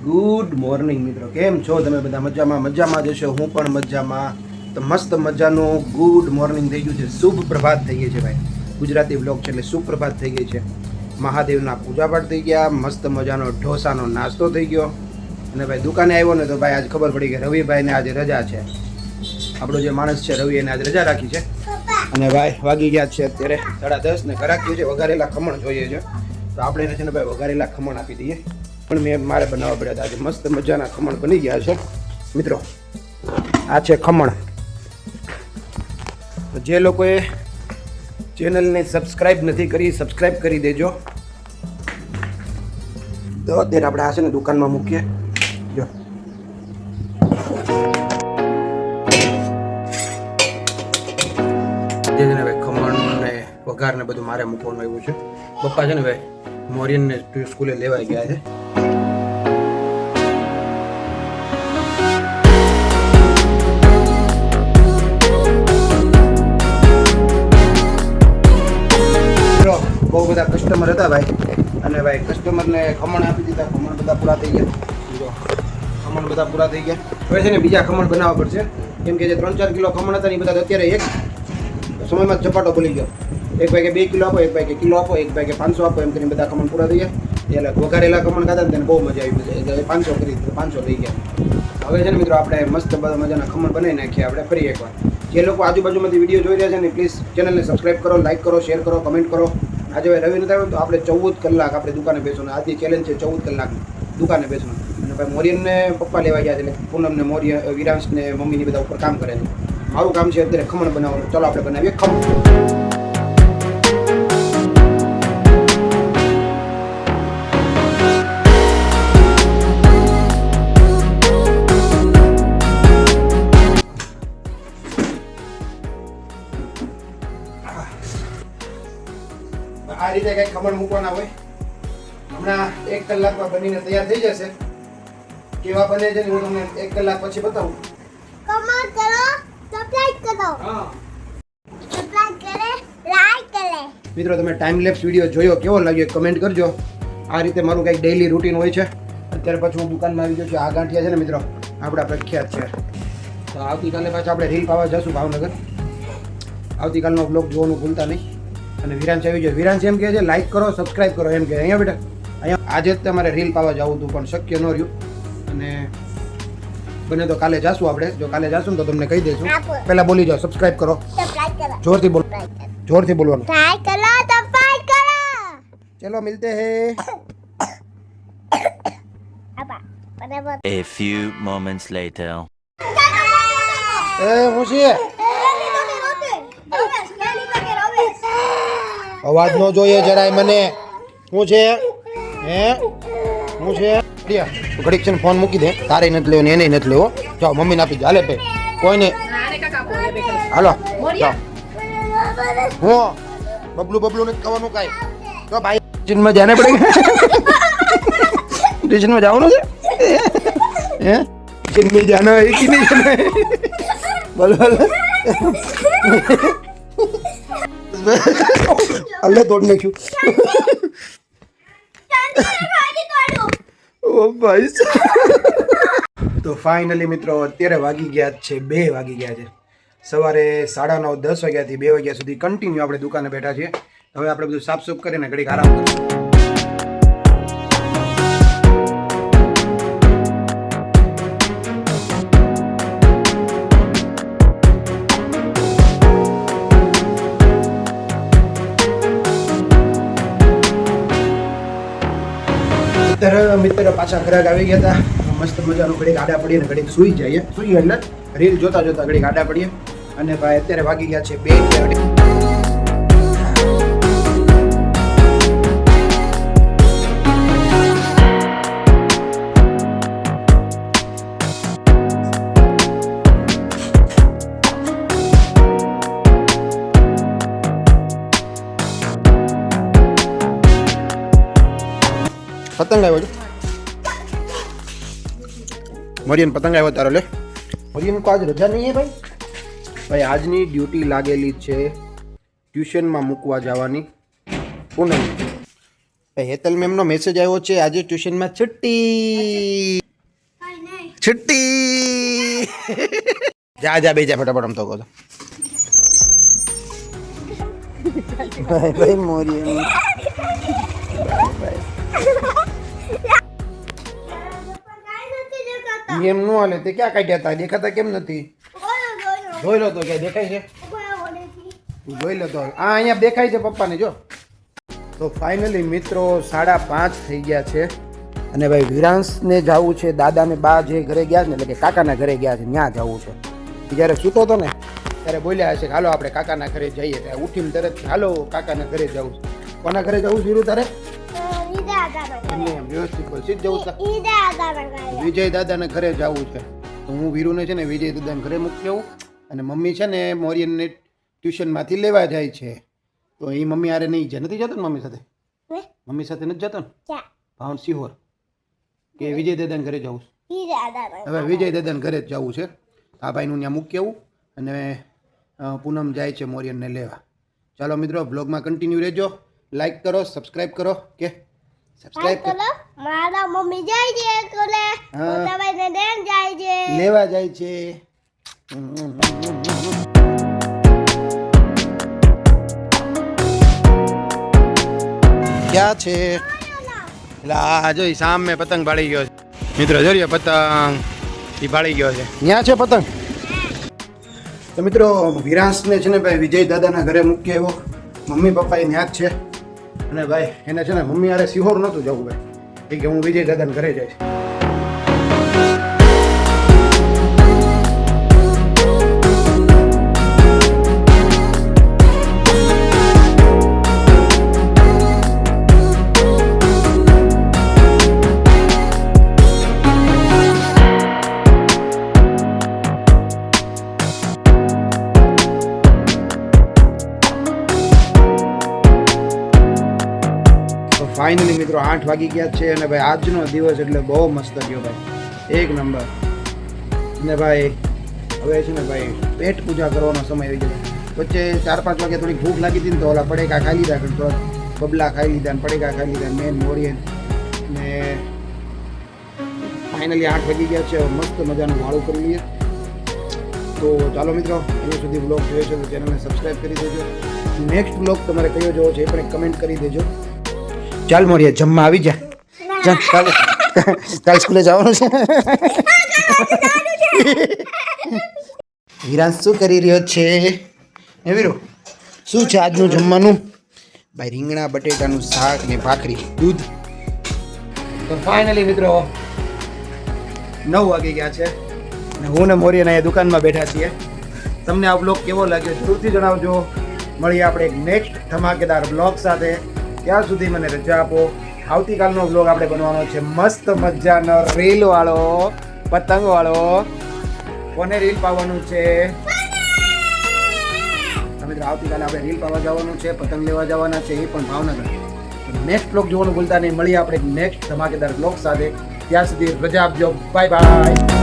Good morning મિત્રો, કેમ છો તમે બધા? મજામાં જશો, હું પણ મજામાં. તો મસ્ત મજાનું ગુડ મોર્નિંગ થઈ ગયું છે, શુભ પ્રભાત થઈ ગઈ છે ભાઈ. ગુજરાતી વ્લોગ છે એટલે શુભ પ્રભાત થઈ ગઈ છે. મહાદેવના પૂજાપાઠ થઈ ગયા, મસ્ત મજાનો ઢોસાનો નાસ્તો થઈ ગયો. અને ભાઈ દુકાને આવ્યો ને તો ભાઈ આજ ખબર પડી કે રવિભાઈને આજે રજા છે. આપણો જે માણસ છે રવિ એને આજે રજા રાખી છે. અને ભાઈ વાગી ગયા છે અત્યારે 10:30 ને ઘરાકી છે, વઘારેલા ખમણ જોઈએ છે. તો આપણે એને છે ને ભાઈ વઘારેલા ખમણ આપી દઈએ. પણ મારે બનાવવા પડ્યા હતા આજે. મસ્ત મજાના ખમણ બની ગયા છે મિત્રો. આ છે ખમણ. જે લોકોએ ચેનલને સબસ્ક્રાઈબ નથી કરી, સબસ્ક્રાઈબ કરી દેજો. તો અત્યારે આપણે આ છે ને દુકાનમાં મૂકીએ. જો જે છે ને ભાઈ ખમણ ને વઘાર ને બધું મારે મૂકવાનું આવ્યું છે. પપ્પા છે ને ભાઈ મોરિયનને સ્કૂલે લેવાઈ ગયા છે. બહુ બધા કસ્ટમર હતા ભાઈ, અને ભાઈ કસ્ટમરને ખમણ આપી દીધા. ખમણ બધા પૂરા થઈ ગયા. જો ખમણ બધા પૂરા થઈ ગયા. હવે છે ને બીજા ખમણ બનાવવા પડશે, કેમ કે જે 3-4 કિલો ખમણ હતા ને એ બધા અત્યારે એક સમયમાં ઝપાટો ભૂલી ગયો. એક ભાઈ કે 2 કિલો આપો, એક ભાઈ કે કિલો આપો, એક ભાઈ કે 500 આપો, એમ કરીને બધા ખમણ પૂરા થઈ ગયા. એટલે વઘારેલા ખમણ ખાતા ને તેને બહુ મજા આવી. એટલે 500 કરી દીધું, 500 થઈ ગયા. હવે છે ને મિત્રો આપણે મસ્ત બધા મજાના ખમણ બનાવી નાખીએ આપણે ફરી એકવાર. જે લોકો આજુબાજુમાંથી વિડીયો જોઈ રહ્યા છે ને પ્લીઝ ચેનલને સબસ્ક્રાઈબ કરો, લાઈક કરો, શેર કરો, કમેન્ટ કરો. આજે ભાઈ રવિ નથી આવ્યો તો આપણે 14 કલાક આપણે દુકાને બેસવાનું. આજની ચેલેન્જ છે 14 કલાક દુકાને બેસવાનું. અને ભાઈ મોરિયનને પપ્પા લેવા ગયા છે, એટલે પૂનમને મોરિયન વિરાંશને મમ્મીની બધા ઉપર કામ કરે છે. મારું કામ છે અત્યારે ખમણ બનાવવાનું. ચાલો આપણે બનાવીએ ખમણ. આ રીતે કંઈક ખમણ મૂકવાના હોય. હમણાં 1 કલાકમાં બનીને તૈયાર થઈ જશે. કેવા બને છે ને હું તમને 1 કલાક પછી બતાવું. કમેન્ટ કરો, સબસ્ક્રાઇબ કરો. હા, સબસ્ક્રાઇબ કરે, લાઈક કરે. મિત્રો તમે ટાઈમ લેપ્સ વિડીયો જોયો, કેવો લાગ્યો કમેન્ટ કરજો. આ રીતે મારું કંઈક ડેઈલી રૂટીન હોય છે. અત્યારે પછી હું દુકાનમાં આવી ગયો છું. આ ગાંઠિયા છે ને મિત્રો આપણા પ્રખ્યાત છે. તો આવતીકાલે પાછા આપણે રીલ પાવા જશું ભાવનગર. આવતીકાલનો બ્લોગ જોવાનું ભૂલતા નહીં. અને વિરાંશ આવી જાય. વિરાંશ એમ કહે છે લાઈક કરો, સબસ્ક્રાઈબ કરો એમ કે. અહીંયા બેટા અહીંયા આજે જ તમારે રીલ પાવા જવું હતું પણ શક્ય ન રહ્યું. અને બને તો કાલે જાશું આપણે. જો કાલે જાશું ને તો તમને કહી દઈશું. પહેલા બોલી જાઓ, સબસ્ક્રાઈબ કરો. સબસ્ક્રાઇબ કરો. જોરથી બોલો, જોરથી બોલવાનું. લાઈક કરો, સબસ્ક્રાઇબ કરો. ચલો મિલતે હે. આપા બરાબર. A few moments later. એ હું છે અવાજ નો જોઈએ જરાય મને. હું છે હે હું છે ઘડીક છે ને ફોન મૂકી દે. તારે નથી લેવો ને એને નથી લેવો. જાઓ મમ્મીને આપી દે. હાલે ભાઈ કોઈને હાલો જાઓ. હું બબલું નથી ખાવાનું કાંઈ. તો ભાઈ ટ્યુશનમાં જાને પડે. ટ્યુશનમાં જવાનું છે હે? ટ્યુશનમાં જાના હોય કે નહીં જાના? બોલો અલ્લે તોડ નાખ્યું. ઓ ભાઈ તો ફાઇનલી મિત્રો અત્યારે વાગી ગયા છે 2 વાગી ગયા છે. સવારે 9:30 10 વાગ્યાથી 2 વાગ્યા સુધી કન્ટિન્યુ આપણે દુકાને બેઠા છીએ. હવે આપણે બધું સાફસૂફ કરીને ઘડીક આરામ કરીશું. મિત્ર પાછા ઘરાક આવી ગયા હતા. મસ્ત મજાનું ઘડીક આડા પડીએ ને ઘડીક સૂઈ જઈએ. સૂઈએ એટલે રીલ જોતા જોતા ઘડીક આડા પડીએ. અને ભાઈ અત્યારે વાગી ગયા છે 2. પતંગ આવ્યો છે. મરિયન પતંગ આવ્યો તારો લે. મરિયન કો આજ રજા નહીં હે ભાઈ. ભાઈ આજની ડ્યુટી લાગેલી છે ટ્યુશનમાં મૂકવા જવાની પૂનમ. હેતલ મેમનો મેસેજ આવ્યો છે આજે ટ્યુશનમાં છુટ્ટી છુટ્ટી જા જા બે જા ફટાફટ આમ તો કહો તો ભાઈ ભાઈ મોરી એમ નો હાલે તે ક્યાં કાઢ્યા હતા દેખાતા કેમ નથી જોઈ લો તો ક્યાં દેખાય છે જોઈ લો તો આ અહીંયા દેખાય છે પપ્પાને જો તો ફાઇનલી મિત્રો 5:30 થઈ ગયા છે અને ભાઈ વિરાંશને જવું છે દાદાને બા જે ઘરે ગયા છે ને એટલે કે કાકાના ઘરે ગયા છે ત્યાં જવું છે જ્યારે સૂતો હતો ને ત્યારે બોલ્યા હશે કે હાલો આપણે કાકાના ઘરે જઈએ ત્યારે ઉઠીને તરત હાલો કાકાના ઘરે જવું છે કોના ઘરે જવું છે તારે એમને એમ વ્યવસ્થિત બોલ સીધ જવું છે વિજય દાદાના ઘરે જવું છે તો હું વીરુને છે ને વિજય દાદાના ઘરે મૂકી આવું અને મમ્મી છે ને મોરિયનને ટ્યુશનમાંથી લેવા જાય છે તો એ મમ્મી આરે નહીં જાય નથી જતો ને મમ્મી સાથે નથી જતો ને ભાવન સિહોર કે વિજય દાદાને ઘરે જવું હવે વિજય દાદાને ઘરે જ જવું છે આ ભાઈનું ત્યાં મૂકી આવું અને પૂનમ જાય છે મોરિયનને લેવા ચાલો મિત્રો બ્લોગમાં કન્ટિન્યુ રહેજો લાઈક કરો સબસ્ક્રાઇબ કરો કે સબસ્ક્રાઇબ કરો મારા મમ્મી જાય છે સ્કૂલે મોટા ભાઈને દેન જાય છે લેવા જાય છે ક્યાં છે એટલે આ જો સામે પતંગ ભાળી ગયો છે મિત્રો જોયો પતંગ એ ભાળી ગયો છે ત્યાં છે પતંગ તો મિત્રો વિરાંશને છે ને ભાઈ વિજય દાદાના ઘરે મૂકી આવ્યો મમ્મી પપ્પા એ ત્યાં જ છે અને ભાઈ એને છે ને મમ્મી આરે સિહોર નહોતું જવું ભાઈ કે હું વિજય દાદાના ઘરે જઈશ ફાઇનલી મિત્રો 8 વાગી ગયા છે અને ભાઈ આજનો દિવસ એટલે બહુ મસ્ત ગયો ભાઈ એક નંબર અને ભાઈ હવે છે ને ભાઈ પેટ પૂજા કરવાનો સમય આવી ગયો વચ્ચે 4-5 વાગે થોડીક ભૂખ લાગી હતી ને તો ઓલા પડેકા ખાઈ લીધા થોડા બબલા ખાઈ લીધા ને પડેકા ખાઈ લીધા મેન મોરિયન ને ફાઇનલી 8 વાગી ગયા છે મસ્ત મજાનું વાળું કરી લઈએ તો ચાલો મિત્રો અહીંયા સુધી બ્લોગ જોયો છે તો ચેનલને સબસ્ક્રાઈબ કરી દેજો નેક્સ્ટ બ્લોગ તમારે કયો જોવો છે એ પણ કમેન્ટ કરી દેજો ચાલ મોરિયા જમવા આવી જા કાલ સ્કૂલે જવાનું છે વિરાંશ શું કરી રહ્યો છે એ વીરો શું છે આજનું જમવાનું ભાઈ રીંગણા બટેટાનું શાક ને ભાખરી દૂધ તો ફાઇનલી મિત્રો 9 વાગી ગયા છે અને હું ને મોરિયન અહીંયા દુકાનમાં બેઠા છીએ તમને આ બ્લોગ કેવો લાગ્યો જરૂરથી જણાવજો મળીએ આપણે એક નેક્સ્ટ ધમાકેદાર બ્લોગ સાથે ત્યાં સુધી મને રજા આપો આવતીકાલનો બ્લોગ આપણે બનવાનો છે મસ્ત મજાનો રીલ વાળો પતંગ વાળો કોને રીલ પાવાનું છે મિત્રો આવતીકાલે આપણે રીલ પાવા જવાનું છે પતંગ લેવા જવાના છે એ પણ ભાવનગર નેક્સ્ટ બ્લોગ જોવાનું ભૂલતા નહીં મળીએ આપણે નેક્સ્ટ ધમાકેદાર બ્લોગ સાથે ત્યાં સુધી રજા આપજો બાય બાય